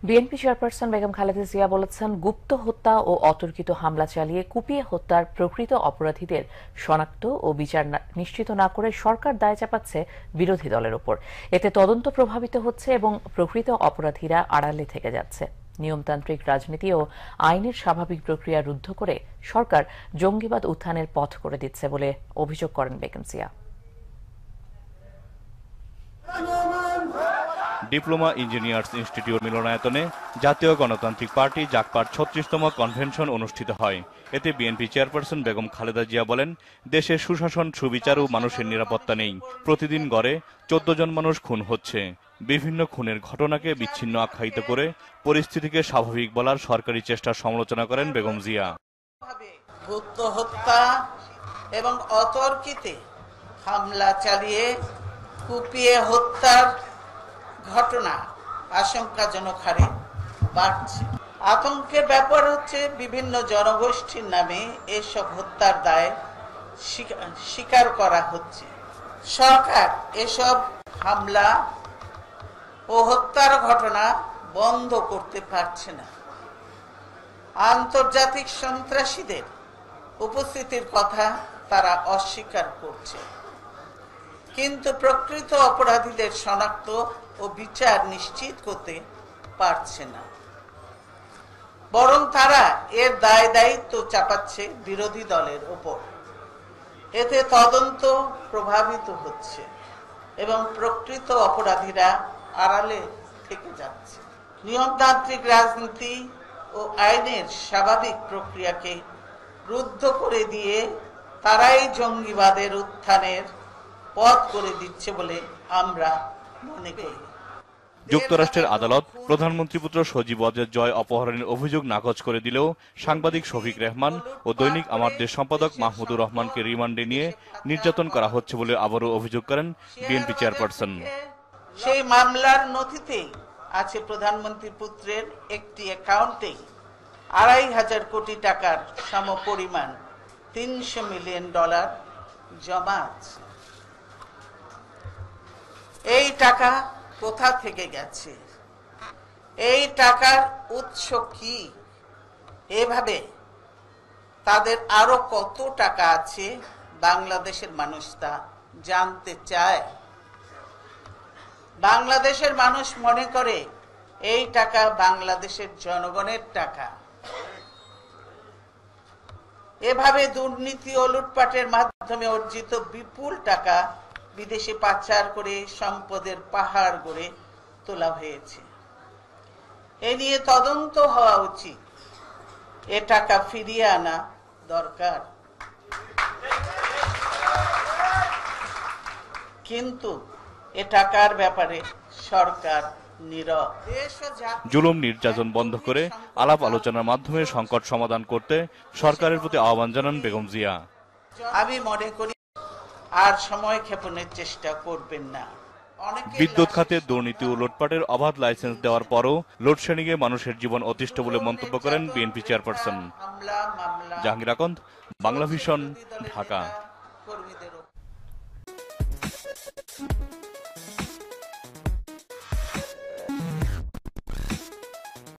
BNP chairperson Begum Khaleda Zia বলেছেন, গুপ্ত হত্যা ও অতর্কিত হামলা চালিয়ে কুপিয়ে হত্যার প্রকৃত অপরাধীদের শনাক্ত ও বিচার নিশ্চিত না করে সরকার দায় চাপাচ্ছে বিরোধী দলের ওপর। এতে তদন্ত প্রভাবিত হচ্ছে এবং প্রকৃত অপরাধীরা আড়ালে থেকে যাচ্ছে। নিয়মতান্ত্রিক রাজনীতি ও আইনের স্বাভাবিক প্রক্রিয়া রুদ্ধ করে সরকার জঙ্গিবাদ উত্থানের পথ করে দিচ্ছে বলে অভিযোগ করেন Begum Zia. Diploma engineers institute মিলনায়তনে জাতীয় গণতান্ত্রিক পার্টি জাকপার ৩৬তম কনভেনশন অনুষ্ঠিত হয়। এতে বিএনপি চেয়ারপারসন বেগম খালেদা জিয়া বলেন, দেশে সুশাসন, সুবিচার ও মানুষের নিরাপত্তা নেই। প্রতিদিন গড়ে ১৪ জন মানুষ খুন হচ্ছে। বিভিন্ন খুনের ঘটনাকে বিচ্ছিন্ন আখ্যায়িত করে পরিস্থিতিকে স্বাভাবিক বলার সরকারি চেষ্টার সমালোচনা করেন বেগম জিয়া। গুপ্ত হত্যা এবং অতর্কিত হামলা চালিয়ে কুপিয়ে হত্যার ঘটনা আশঙ্কাজনক হারে বাড়ছে। আতঙ্কের ব্যাপার হচ্ছে, বিভিন্ন জনগোষ্ঠীর নামে এসব হত্যার দায় স্বীকার করা হচ্ছে। সরকার এসব হামলা ও হত্যার ঘটনা বন্ধ করতে পারছে না। আন্তর্জাতিক সন্ত্রাসীদের উপস্থিতির কথা তারা অস্বীকার করছে, কিন্তু প্রকৃত অপরাধীদের শনাক্ত ও বিচার নিশ্চিত করতে পারছে না। বরং তারা এর দায় দায়িত্ব চাপাচ্ছে বিরোধী দলের ওপর। এতে তদন্ত প্রভাবিত হচ্ছে এবং প্রকৃত অপরাধীরা আড়ালে থেকে যাচ্ছে। নিয়মতান্ত্রিক রাজনীতি ও আইনের স্বাভাবিক প্রক্রিয়াকে রুদ্ধ করে দিয়ে তারাই জঙ্গিবাদের উত্থানের পথ করে দিচ্ছে বলে আমরা মনে করি। যুক্তরাষ্ট্রের আদালত প্রধানমন্ত্রী পুত্র সজীব ওয়াজেদ জয় অপহরণের অভিযোগ নাকচ করে দিলেও সাংবাদিক শফিক রেহমান ও দৈনিক আমার দেশ সম্পাদক মাহমুদুর রহমানকে রিমান্ডে নিয়ে নির্যাতন করা হচ্ছে বলে আবারও অভিযোগ করেন বিএনপি চেয়ারপারসন। সেই মামলার নথিতে আছে প্রধানমন্ত্রী পুত্রের একটি অ্যাকাউন্টে ২৫০০ কোটি টাকার সমপরিমাণ $৩০০ মিলিয়ন জমা আছে। এই টাকা কোথা থেকে গেছে? এই টাকার উৎস কি? এভাবে তাদের আরো কত টাকা আছে বাংলাদেশের মানুষ তা জানতে চায়। বাংলাদেশের মানুষ মনে করে এই টাকা বাংলাদেশের জনগণের টাকা। এভাবে দুর্নীতি ও লুটপাটের মাধ্যমে অর্জিত বিপুল টাকা বিদেশে পাচার করে সম্পদের পাহাড় গড়ে তোলা হয়েছে। এ নিয়ে তদন্ত হওয়া উচিত। এ টাকা ফিরিয়ে আনা দরকার। কিন্তু এ টাকার ব্যাপারে সরকার নীরব। জুলুম নির্যাতন বন্ধ করে আলাপ আলোচনার মাধ্যমে সংকট সমাধান করতে সরকারের প্রতি আহ্বান জানান বেগম জিয়া। আমি মনে করি আর সময় ক্ষেপণের চেষ্টা করবেন না। বিদ্যুৎ খাতে দুর্নীতি ও লুটপাটের অবাধ লাইসেন্স দেওয়ার পরও লোডশেডিং এ মানুষের জীবন অতিষ্ঠ বলে মন্তব্য করেন বিএনপি চেয়ারপারসন। জাহাঙ্গীর আকন্দ, বাংলা ভিশন, ঢাকা।